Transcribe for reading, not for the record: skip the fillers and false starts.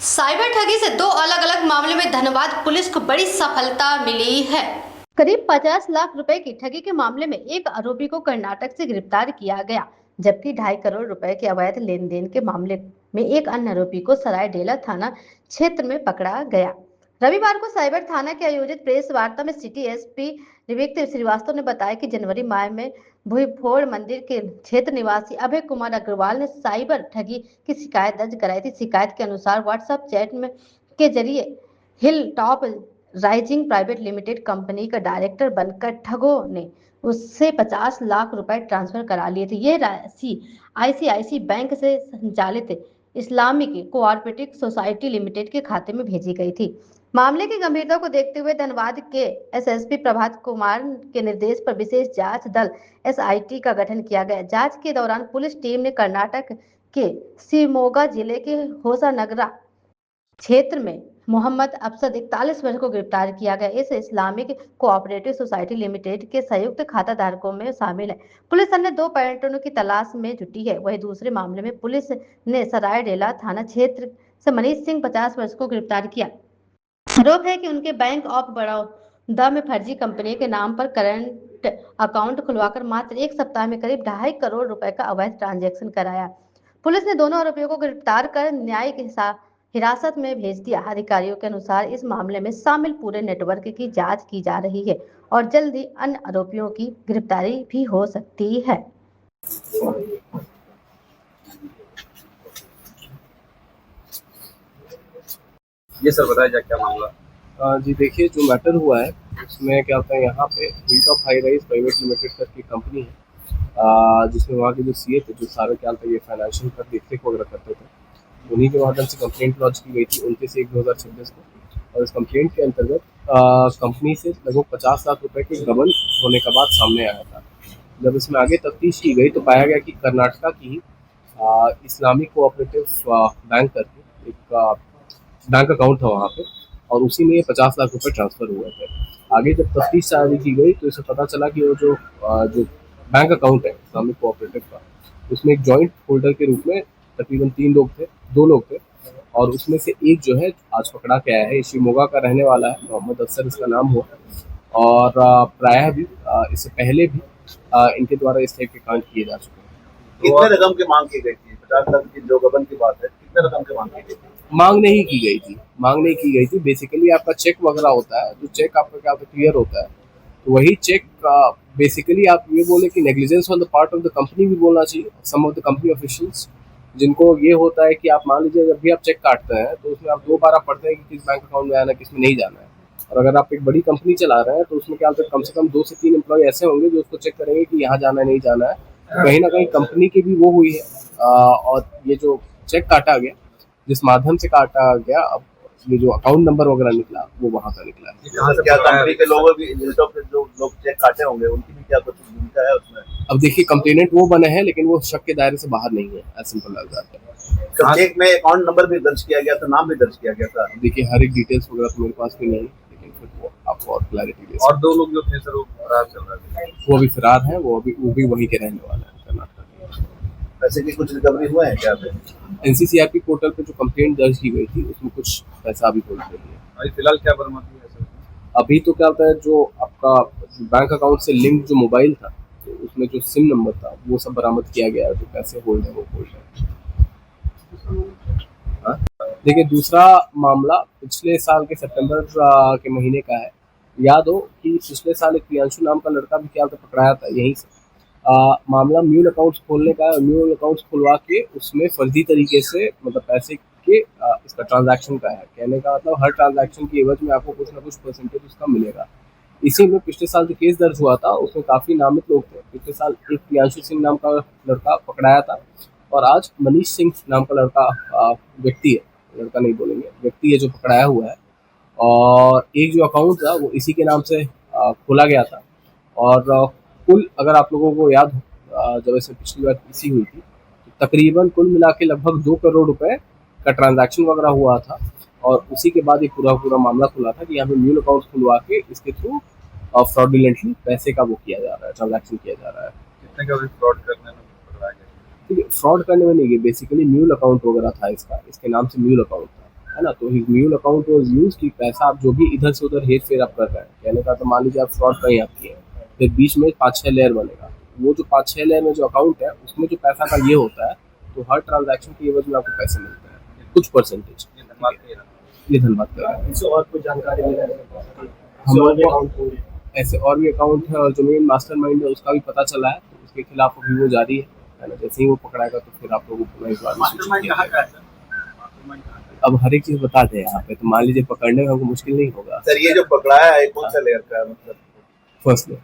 Cyber ठगी से दो अलग अलग मामले में धनबाद पुलिस को बड़ी सफलता मिली है। करीब 50 लाख रुपए की ठगी के मामले में एक आरोपी को कर्नाटक से गिरफ्तार किया गया, जबकि 2.5 करोड़ रुपए के अवैध लेन देन के मामले में एक अन्य आरोपी को सरायडेला थाना क्षेत्र में पकड़ा गया। रविवार को साइबर थाना के आयोजित प्रेस वार्ता में सिटी एसपी विवेक श्रीवास्तव ने बताया कि जनवरी माह में भुईफोड़ मंदिर के क्षेत्र निवासी अभय कुमार अग्रवाल ने साइबर ठगी की शिकायत दर्ज कराई थी। शिकायत के अनुसार व्हाट्सएप चैट में के जरिए hill top rising private limited company का डायरेक्टर बनकर ठगों ने उससे 50 लाख रुपए ट्रांसफर करा लिए थे। ये राशि आईसीआईसी बैंक से संचालित इस्लामिक कोऑपरेटिव सोसाइटी लिमिटेड के खाते में भेजी गई थी। मामले की गंभीरता को देखते हुए धनबाद के एसएसपी प्रभात कुमार के निर्देश पर विशेष जांच दल एसआईटी का गठन किया गया। जांच के दौरान पुलिस टीम ने कर्नाटक के शिवमोगा जिले के होसानगरा क्षेत्र में मोहम्मद अफसद 41 वर्ष को गिरफ्तार किया गया। इस इस्लामिक कोऑपरेटिव सोसाइटी लिमिटेड के संयुक्त खाताधारकों में शामिल है। पुलिस अन्य 2 पर्यटकों की तलाश में जुटी है। वहीं दूसरे मामले में पुलिस ने सरायडेला थाना क्षेत्र से मनीष सिंह 50 वर्ष को गिरफ्तार किया। आरोप है कि उनके बैंक ऑफ बड़ौदा में फर्जी कंपनी के नाम पर करंट अकाउंट खुलवाकर मात्र एक सप्ताह में करीब 2.5 करोड़ रुपए का अवैध ट्रांजैक्शन कराया। पुलिस ने दोनों आरोपियों को गिरफ्तार कर न्यायिक हिरासत में भेज दिया। अधिकारियों के अनुसार इस मामले में शामिल पूरे नेटवर्क की जांच की जा रही है और जल्द ही अन्य आरोपियों की गिरफ्तारी भी हो सकती है। ये सर बताया जाए क्या मामला। जी देखिए, जो मैटर हुआ है उसमें क्या होता है, यहाँ पे hill top high rise private limited करके कंपनी है, जिसमें वहाँ के जो सीए थे, जो सारे क्या होता है ये फाइनेंशियल पर देखरेख वगैरह करते थे, उन्हीं के माध्यम से कंप्लेंट लॉन्च की गई थी 29/1/2026 को। और इस कंप्लेंट के अंतर्गत कंपनी से लगभग 50 लाख रुपए के गबन होने का बात सामने आया था। जब इसमें आगे तफ्तीश की गई तो पाया गया कि कर्नाटका की इस्लामिक कोऑपरेटिव बैंक करके एक बैंक अकाउंट था वहाँ पे, और उसी में 50 लाख रुपए ट्रांसफर हुए थे। आगे जब तफ्तीश जारी की गई तो इसे पता चला कि वो जो बैंक अकाउंट है इस्लामिक कोऑपरेटिव का, उसमें एक जॉइंट होल्डर के रूप में तकरीबन 2 लोग थे, और उसमें से एक जो है आज पकड़ा के आया है। शिवमोगा का रहने वाला है, मोहम्मद अफसर इसका नाम हुआ, और प्रायः भी इससे पहले भी इनके द्वारा इस टाइप के कांड किए जा चुके हैं। कितने रकम की मांग की गई थी? 50 लाख की जो गबन की बात है, कितने रकम की मांग की गई थी? मांग नहीं की गई थी। बेसिकली आपका चेक वगैरह होता है, जो चेक आपका क्या क्लियर होता है, तो वही चेक बेसिकली आप ये बोले कि negligence on the part of the company भी बोलना चाहिए, सम ऑफ द कंपनी ऑफिशियल्स, जिनको ये होता है कि आप मान लीजिए जब भी आप चेक काटते हैं तो उसमें आप 2 बार पढ़ते हैं कि किस बैंक अकाउंट में आना है, किस में नहीं जाना है। और अगर आप एक बड़ी कंपनी चला रहे हैं तो उसमें क्या होता है, कम से कम 2 से 3 एम्प्लॉय ऐसे होंगे जो उसको चेक करेंगे कि यहाँ जाना है नहीं जाना है। कहीं ना कहीं कंपनी की भी वो हुई है, और ये जो चेक काटा गया, जिस माध्यम से काटा गया, अब ये जो अकाउंट नंबर वगैरह निकला वो वहाँ का निकला है। कहाँ से क्या कंपनी के लोगों भी जो लोग चेक काटे होंगे उनकी भी क्या कुछ भूमिका है उसमें? अब देखिए, कंप्लेनेंट वो बने हैं लेकिन वो शक के दायरे से बाहर नहीं है, एज सिंपल एज दैट। तो चेक में अकाउंट नंबर भी दर्ज किया गया था, नाम भी दर्ज किया गया था। देखिए, हर एक डिटेल्स वगैरह तो मेरे पास भी नहीं, लेकिन फिर वो आपको और क्लैरिटी दे। और 2 लोग जो थे सर वो फरार चल रहे थे। वो अभी फरार हैं, वो भी वहीं के रहने वाले हैं, कर्नाटक के। पैसे की कुछ रिकवरी हुआ है क्या? एनसीसीआरपी पोर्टल पे जो कंप्लेंट दर्ज की गई थी उसमें कुछ पैसा अभी होल्ड नहीं है। अभी फिलहाल क्या बरामदगी है सर? अभी तो क्या होता है, जो आपका बैंक अकाउंट से लिंक जो मोबाइल था, तो उसमें जो सिम नंबर था वो सब बरामद किया गया है, जो पैसे होल्ड है वो होल्ड है। देखिए, दूसरा मामला पिछले साल के सितंबर के महीने का है। याद हो कि पिछले साल एक प्रियांशु नाम का लड़का भी क्या पकड़ाया था यहीं से। मामला म्यूल अकाउंट्स खोलने का है। म्यूल अकाउंट्स खुलवा के उसमें फर्जी तरीके से मतलब पैसे के इसका ट्रांजैक्शन का है। कहने का मतलब हर ट्रांजैक्शन की एवज में आपको कुछ ना कुछ परसेंटेज उसका मिलेगा। इसी में पिछले साल जो केस दर्ज हुआ था उसमें काफ़ी नामित लोग थे। पिछले साल एक प्रियांशु सिंह नाम का लड़का पकड़ाया था, और आज मनीष सिंह नाम का लड़का व्यक्ति है, लड़का नहीं बोलेंगे, व्यक्ति है जो पकड़ाया हुआ है। और एक जो अकाउंट था वो इसी के नाम से खोला गया था। और कुल अगर आप लोगों को याद हो, जब ऐसे पिछली बार इसी हुई थी तो तकरीबन कुल मिला के लगभग 2 करोड़ रुपए का ट्रांजैक्शन वगैरह हुआ था। और उसी के बाद ये पूरा मामला खुला था कि यहाँ पे म्यूल अकाउंट खुलवा के इसके थ्रू फ्रॉडुलेंटली पैसे का वो किया जा रहा है, ट्रांजैक्शन किया जा रहा है। कितने का भी फ्रॉड करने में पकड़ा गया? ठीक है, फ्रॉड करने में नहीं, बेसिकली म्यूल अकाउंट वगैरह था इसका, इसके नाम से म्यूल अकाउंट था, है ना। तो म्यूल अकाउंट वाज यूज कि पैसा आप जो भी इधर से उधर हेर फेर आप कर रहे हैं, कहने का तो मान लीजिए आप फ्रॉड कहीं आप किए, फिर बीच में 5-6 लेयर बनेगा, वो जो 5-6 लेयर में जो अकाउंट है उसमें जो पैसा का ये होता है, तो हर ट्रांजैक्शन की एवज में आपको पैसे मिलते हैं कुछ परसेंटेज। ये धनबाद का है। इससे और कोई जानकारी मिले हम लोग को ऐसे और भी अकाउंट है, और जो मेन मास्टरमाइंड है उसका भी पता चला है, तो उसके खिलाफ अभी वो जारी है ना। जैसे ही वो पकड़ाएगा तो फिर आप लोगों को पुनः इस बारे में सूचित किया जाएगा। अब हर एक चीज बता दें यहाँ पे, तो मान लीजिए पकड़ने में हमको मुश्किल नहीं होगा। सर ये जो पकड़ाया है कौन सा लेयर का है मतलब? First layer.